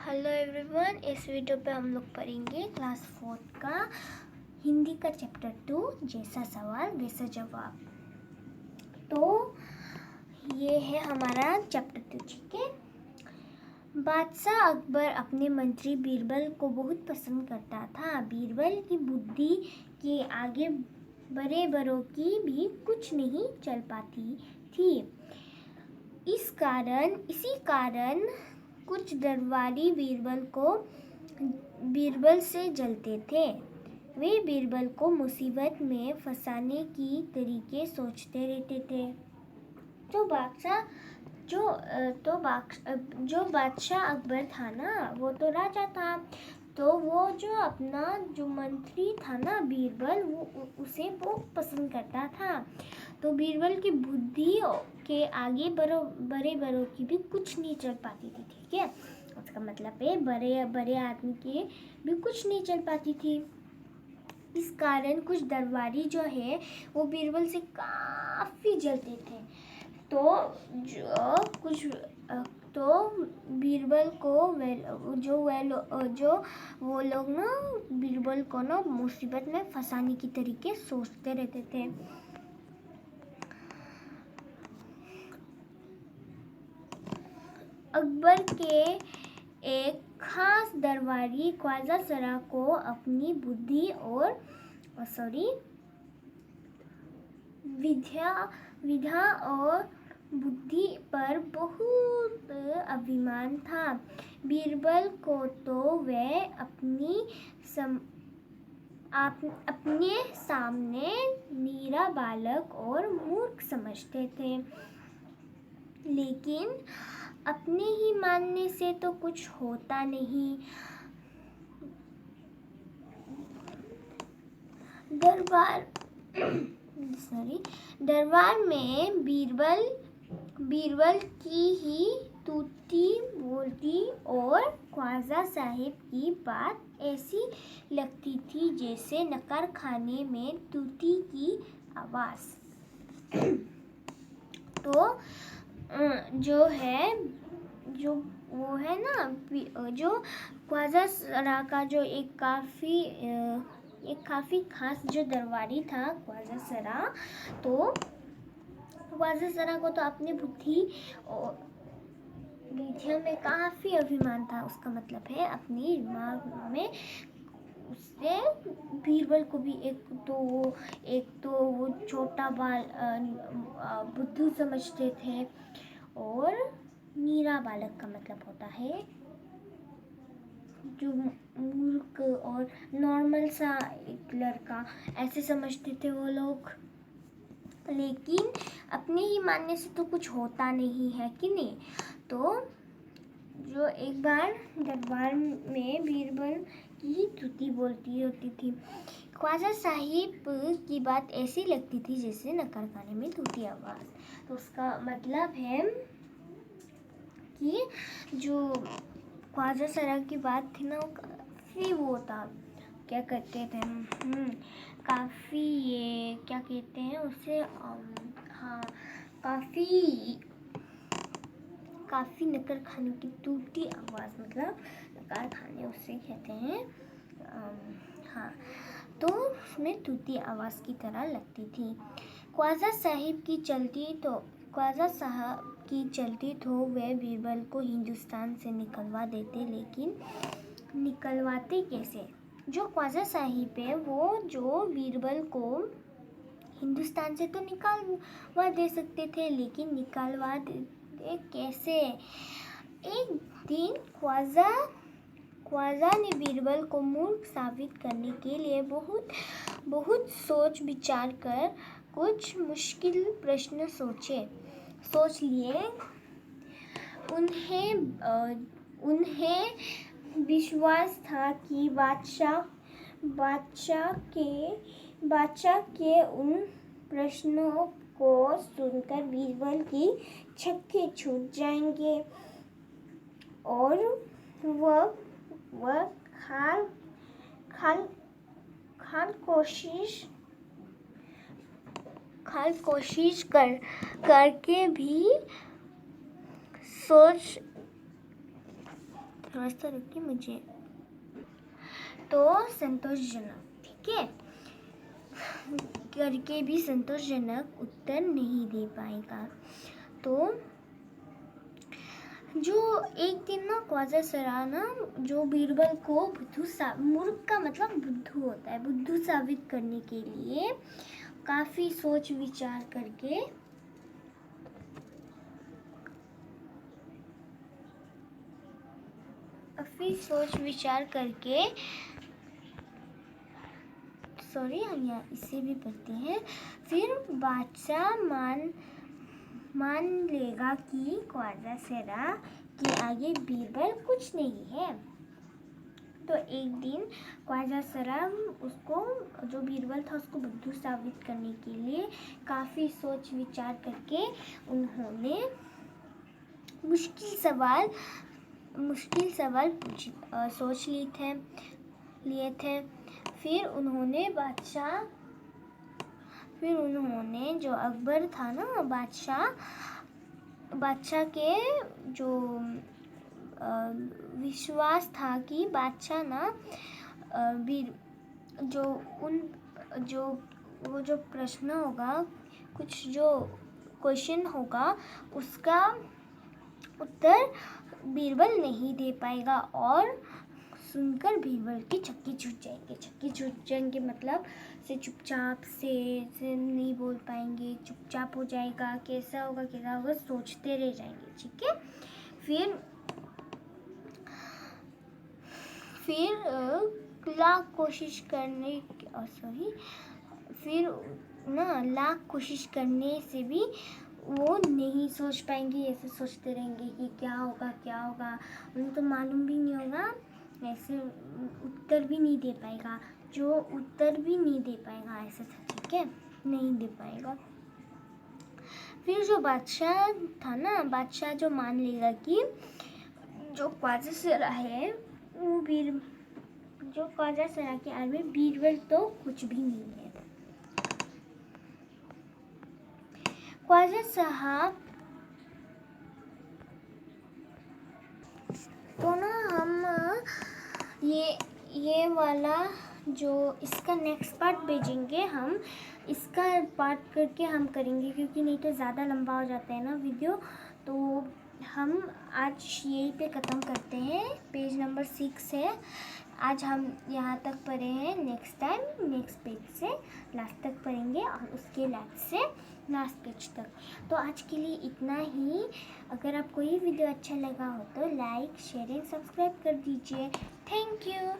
Hello everyone, इस video पे हम लोग पढ़ेंगे क्लास 4 का हिंदी का चैप्टर 2 जैसा सवाल वैसा जवाब। तो ये है हमारा चैप्टर 2। ठीक है। बादशाह अकबर अपने मंत्री बीरबल को बहुत पसंद करता था। बीरबल की बुद्धि के आगे बड़े बड़ों की भी कुछ नहीं चल पाती थी। इसी कारण कुछ दरबारी बीरबल से जलते थे। वे बीरबल को मुसीबत में फंसाने की तरीके सोचते रहते थे। जो बादशाह अकबर था ना, वो तो राजा था। तो वो जो मंत्री था ना बीरबल, उसे वो पसंद करता था। तो बीरबल की बुद्धि के आगे बड़े बड़ों की भी कुछ नहीं चल पाती थी। ठीक है, उसका मतलब है बड़े आदमी की भी कुछ नहीं चल पाती थी। इस कारण कुछ दरबारी जो है वो बीरबल से काफी जलते थे। तो बीरबल को वो लोग ना बीरबल को ना मुसीबत में फंसाने की तरीके सोचते रहते थे। अकबर के एक खास दरबारी ख्वाजा सरा को अपनी बुद्धि और विद्या और बुद्धि पर बहुत अभिमान था। बीरबल को तो वे अपने सामने नीरा बालक और मूर्ख समझते थे। लेकिन अपने ही मानने से तो कुछ होता नहीं। दरबार में बीरबल की ही तूती बोलती और ख्वाजा साहिब की बात ऐसी लगती थी जैसे नकर खाने में तूती की आवाज। तो जो ख्वाजा सरा का जो एक काफी खास जो दरबारी था ख्वाजा सरा, तो ख्वाजा सरा को तो अपनी बुद्धि और विद्या में काफी अभिमान था। उसका मतलब है अपनी दिमाग में उससे बीरबल को भी एक तो वो छोटा बाल बुद्धू समझते थे, और नीरा बालक का मतलब होता है जो मूर्ख और नॉर्मल सा एक लड़का, ऐसे समझते थे वो लोग। लेकिन अपने ही मानने से तो कुछ होता नहीं है कि नहीं। तो जो एक बार दरबार में बीरबल की तुती बोलती होती थी। ख्वाजा साहिब की बात ऐसी लगती थी जैसे नकर खाने में तूती आवाज। तो उसका मतलब है कि जो ख्वाजा सरा की बात थी ना, वो काफी वो था, क्या कहते थे काफी, ये क्या कहते हैं उसे, काफी नकर खाने की टूटी आवाज, मतलब नकार खाने उसे कहते हैं। तो उसमें टूटी आवाज की तरह लगती थी। ख्वाजा साहब की चलती तो वे बीरबल को हिंदुस्तान से निकलवा देते। लेकिन निकलवाते कैसे? जो ख्वाजा साहिब है वो जो बीरबल को हिंदुस्तान से तो निकालवा दे सकते थे, लेकिन निकालवा देते कैसे? एक दिन ख्वाजा ने बीरबल को मूर्ख साबित करने के लिए बहुत सोच विचार कर कुछ मुश्किल प्रश्न सोच लिए। उन्हें विश्वास था कि बादशाह के उन प्रश्नों को सुनकर बीरबल की छक्के छूट जाएंगे और वह कोशिश करके भी थोड़ा सा रुकिए मुझे। तो संतोषजनक, ठीक है, करके भी संतोषजनक उत्तर नहीं दे पाएगा। तो जो एक दिन ना ख्वाजा सरा ना जो बीरबल को मूर्ख का मतलब बुद्धू होता है, बुद्धू साबित करने के लिए काफ़ी सोच विचार करके हम यहाँ इसे भी पढ़ते हैं। फिर बादशाह मान लेगा कि ख्वाजा सरा के आगे बीरबल कुछ नहीं है। तो एक दिन ख्वाजा सरा उसको, जो बीरबल था, उसको बुद्धू साबित करने के लिए काफ़ी सोच विचार करके उन्होंने मुश्किल सवाल सोच लिए थे। फिर उन्होंने जो अकबर था ना, बादशाह के जो विश्वास था कि बादशाह ना जो प्रश्न होगा, कुछ जो क्वेश्चन होगा, उसका उत्तर बीरबल नहीं दे पाएगा और सुनकर बीरबल की चक्की छूट जाएंगे मतलब से चुपचाप से नहीं बोल पाएंगे, चुपचाप हो जाएगा। कैसा होगा सोचते रह जाएंगे, ठीक है। फिर लाख कोशिश करने से भी वो नहीं सोच पाएंगे। ऐसे सोचते रहेंगे कि क्या होगा, उनको तो मालूम भी नहीं होगा, ऐसे उत्तर भी नहीं दे पाएगा, ऐसा था, ठीक है, नहीं दे पाएगा। फिर जो बादशाह था ना, बादशाह जो मान लेगा कि जो ख्वाजा सरा है जो ख्वाजा सरा के आगे बीरबल तो कुछ भी नहीं है। ख्वाजा साहब, तो ना हम ये वाला जो इसका नेक्स्ट पार्ट भेजेंगे, हम इसका पार्ट करके हम करेंगे, क्योंकि नहीं तो ज़्यादा लंबा हो जाता है ना वीडियो। तो हम आज यहीं पे ख़त्म करते हैं। पेज नंबर 6 है, आज हम यहाँ तक पढ़े हैं। नेक्स्ट टाइम नेक्स्ट पेज से लास्ट तक पढ़ेंगे और उसके लास्ट से लास्ट पेज तक। तो आज के लिए इतना ही। अगर आपको ये वीडियो अच्छा लगा हो तो लाइक, शेयर एंड सब्सक्राइब कर दीजिए। Thank you.